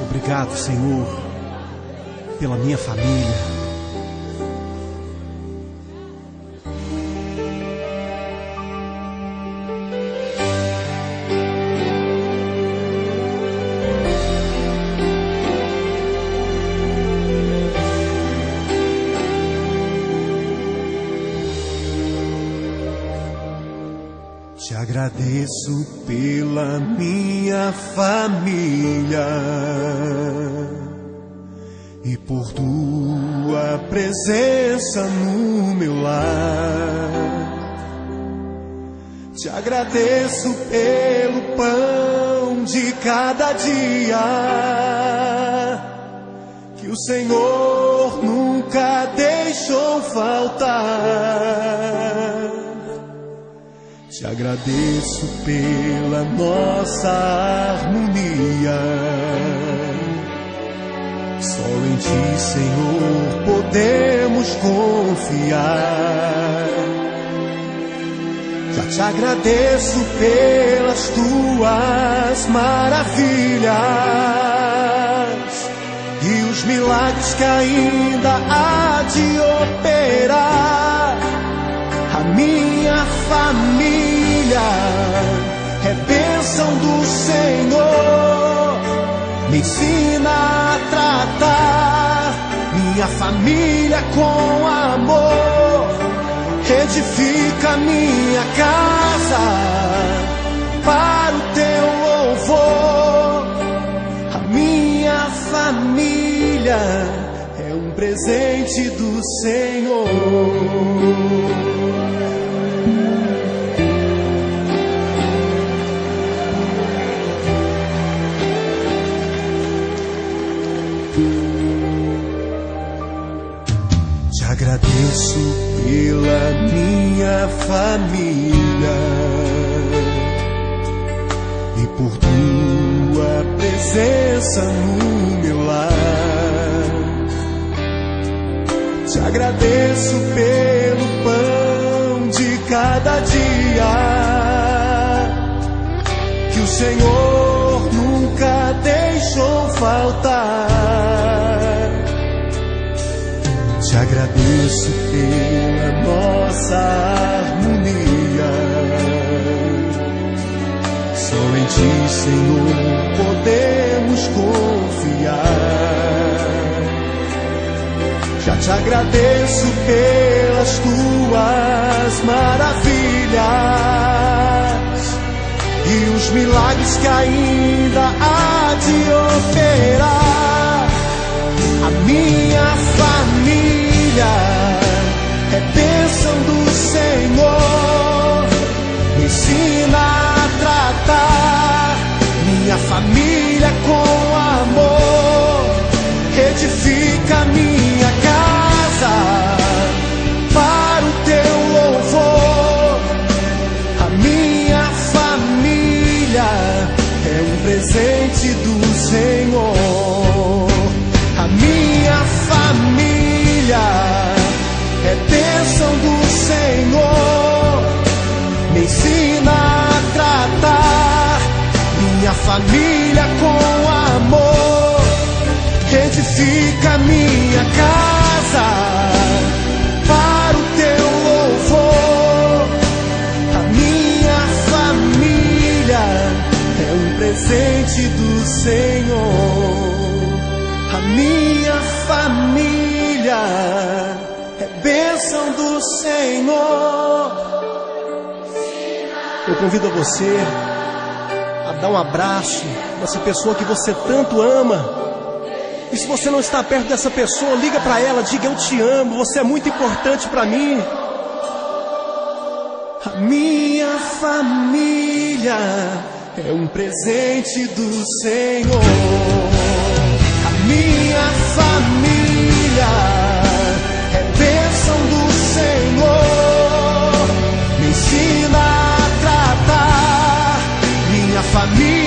Obrigado, Senhor, pela minha família. Te agradeço pela minha família e por tua presença no meu lar. Te agradeço pelo pão de cada dia que o Senhor nunca deixou faltar. Te agradeço pela nossa harmonia. Só em Ti, Senhor, podemos confiar. Já te agradeço pelas Tuas maravilhas e os milagres que ainda há de operar. A minha família é bênção do Senhor. Me ensina a tratar minha família com amor. Edifica minha casa para o Teu louvor. A minha família é um presente do Senhor. Te agradeço pela minha família e por Tua presença no meu lar. Te agradeço pelo pão de cada dia que o Senhor nunca deixou faltar. Te agradeço pela nossa harmonia. Só em Ti, Senhor, podemos confiar. Já te agradeço pelas Tuas maravilhas e os milagres que ainda há de operar. A minha família é bênção do Senhor. Me ensina a tratar minha família com amor. Edifica minha casa para o Teu louvor. A minha família é um presente do Senhor. A minha família é bênção do Senhor. Me ensina a tratar minha família com amor. Edifica minha casa para o Teu louvor. A minha família é um presente do Senhor. A minha família é bênção do Senhor. Eu convido você a dar um abraço nessa pessoa que você tanto ama. E se você não está perto dessa pessoa, liga para ela, diga: eu te amo, você é muito importante para mim. A minha família é um presente do Senhor. A minha família é bênção do Senhor. Me ensina a tratar minha família